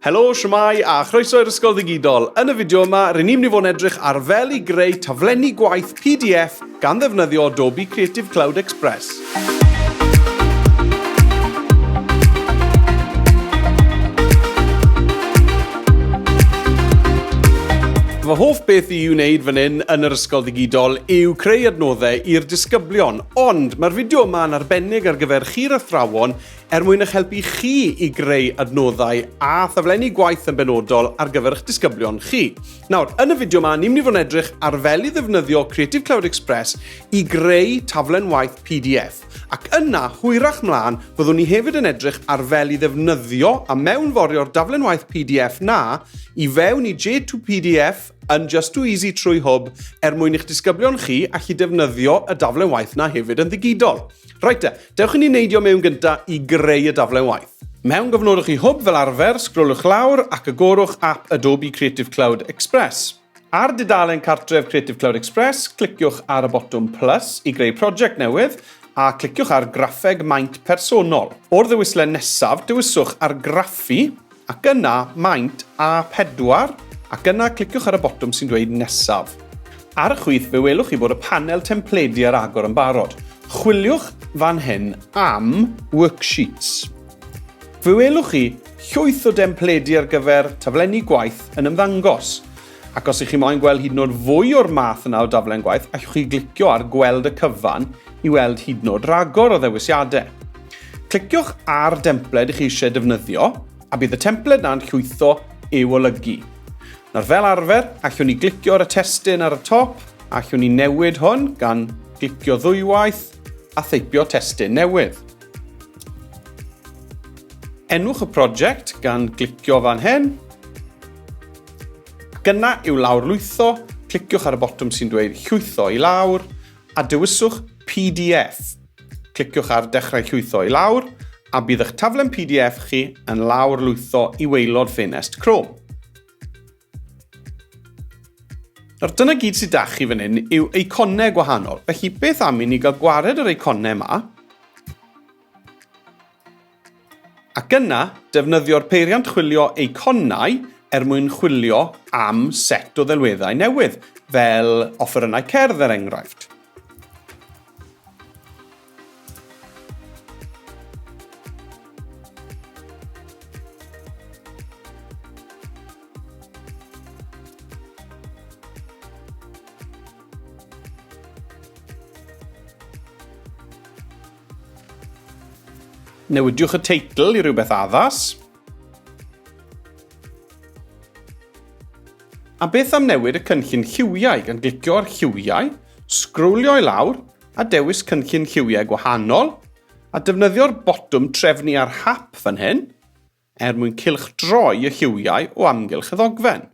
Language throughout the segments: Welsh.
Helo, shwmai a chroeso i'r ysgol ddigidol. Yn y fideo yma, rydyn ni'n mynd i fod yn edrych ar fel i greu taflenni gwaith PDF gan ddefnyddio Adobe CCEXpress. Fy hoff beth i wneud fan hyn yn yr ysgol ddigidol yw creu adnoddau i'r disgyblion, ond mae'r fideo yma yn arbennig ar gyfer chi'r athrawon mwyn eich helpu chi i greu adnoddau a thaflenni gwaith yn benodol ar gyfer eich disgyblion chi. Nawr, yn y fideo yma, ni'n mynd i fod yn edrych ar fel i ddefnyddio CCEXpress i greu taflen waith PDF. Ac yna, hwyrach mlaen, byddwn ni hefyd yn edrych ar fel i ddefnyddio a mewnforio'r daflen waith PDF na i fewn i J2 PDF yn Just Too Easy trwy hwb mwyn i'ch disgyblion chi allu defnyddio y daflen waith na hefyd yn ddigidol. Reit te, dewch i ni neidio mewn gyntaf i greu y daflen waith. Mewn gofnodwch chi hwb fel arfer, sgrolwch lawr ac agorwch ap Adobe CCEXpress. Ar dudalen cartref CCEXpress, cliciwch ar y botwm plus i greu prosiect newydd a cliciwch ar graffeg maint personol. O'r ddewislen nesaf, dewiswch ar graffu ac yna maint A4 ac yna cliciwch ar y botwm sy'n dweud nesaf. Ar y chwith fe welwch chi bod y panel templedi ar agor yn barod. Chwiliwch fan hyn am worksheets. Fe welwch chi llwyth o templedi ar gyfer taflenni gwaith yn ymddangos. Ac os ych chi moyn gweld hyd yn oed fwy o'r math yna o daflen gwaith, allwch chi glicio ar gweld y cyfan i weld hyd yn oed ragor o ddewisiadau. Cliciwch ar dempled ych chi eisiau defnyddio, a bydd y templed na'n llwytho i'w olygu. Nawr fel arfer, allwn ni glicio ar y testyn ar y top, allwn ni newid hwn gan glicio ddwywaith a theipio testyn newydd. Enwch y prosiect gan glicio fan hyn. Ac yna i'w lawrlwytho, cliciwch ar y botwm sy'n dweud llwytho i lawr a dewiswch PDF. Cliciwch ar dechrau llwytho i lawr a bydd eich taflen PDF chi yn lawrlwytho i waelod ffenest Chrome. Nawr dyna gyd sydd â chi fan hyn yw eiconau gwahanol. Felly beth am i ni gael gwared yr eiconau yma? Ac yna, defnyddio'r peiriant chwilio eiconau mwyn chwilio am set o ddelweddau newydd, fel offerynnau cerdd enghraifft. Newidiwch y teitl i rhywbeth addas. A beth am newid y cynllun lliwiau gan glicio ar lliwiau, sgrwlio i lawr a dewis cynllun lliwiau gwahanol a defnyddio'r botwm trefnu ar hap fan hyn mwyn cylchdroi y lliwiau o amgylch y ddogfen.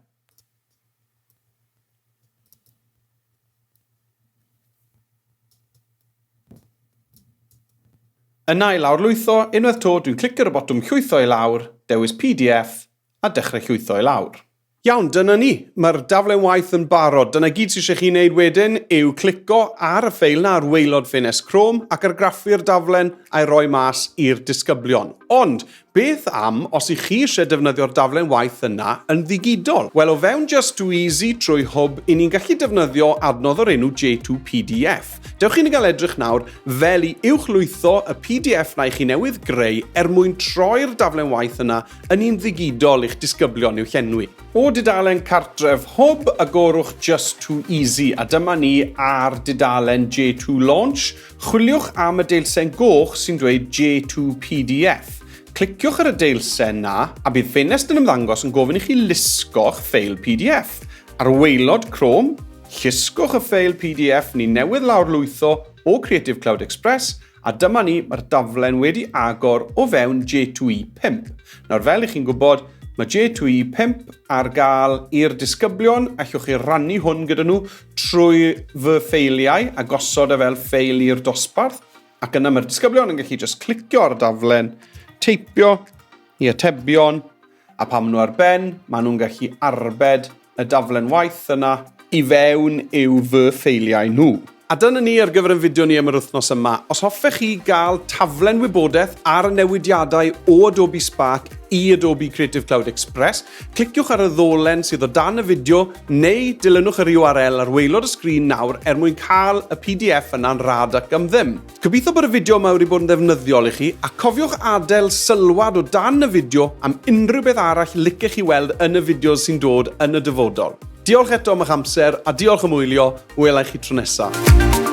Yna i lawrlwytho, unwaith to dwi'n clicio ar y botwm llwytho i lawr, dewis PDF a dechrau llwytho i lawr. Iawn, dyna ni. Mae'r daflen waith yn barod. Dyna gyd sydd eisiau chi wneud wedyn yw clico ar y ffeil na ar waelod ffenest Chrome ac argraffu'r daflen a'i roi mas i'r disgyblion. Ond, beth am os ych chi eisiau defnyddio'r daflen waith yna yn ddigidol? Wel, o fewn Just Too Easy trwy hwb, i ni'n gallu defnyddio adnodd o'r enw J2 PDF. Dewch i ni gael edrych nawr fel i uwchlwytho y PDF na i chi newydd greu mwyn troi'r daflen waith yna yn un ddigidol i'ch disgyblion i'w llenwi. O dudalen cartref hwb, agorwch Just Too Easy a dyma ni ar dudalen J2 Launch. Chwiliwch am y deilsen goch sy'n dweud J2 PDF. Cliciwch ar y deilsen na a bydd ffenest yn ymddangos yn gofyn i chi lusgo'ch ffeil PDF. Ar waelod Chrome, llusgwch y ffeil PDF ni newydd lawrlwytho o CCEXpress a dyma ni mae'r daflen wedi agor o fewn J2E5. Nawr fel i chi'n gwybod, mae J2E5 ar gael i'r disgyblion, allwch chi rannu hwn gyda nhw trwy fy ffeiliau a gosod e fel ffeil i'r dosbarth. Ac yna mae'r disgyblion yn gallu just clicio ar y daflen, teipio i atebion, a pam nhw ar ben, maen nhw'n gallu arbed y daflen waith yna i fewn i'w fy ffeiliau nhw. A dyna ni ar gyfer y fideo ni am yr wythnos yma. Os hoffech chi gael taflen wybodaeth ar y newidiadau o Adobe Spark i Adobe CCEXpress, cliciwch ar y ddolen sydd o dan y fideo neu dilynwch yr URL ar waelod y sgrin nawr mwyn cael y PDF yna'n rhad ac am ddim. Gobeithio bod y fideo yma wedi bod yn ddefnyddiol i chi a cofiwch adael sylwad o dan y fideo am unrhyw beth arall licech chi weld yn y fideos sy'n dod yn y dyfodol. Diolch eto am eich amser a diolch am wylio. Welai chi tro nesaf.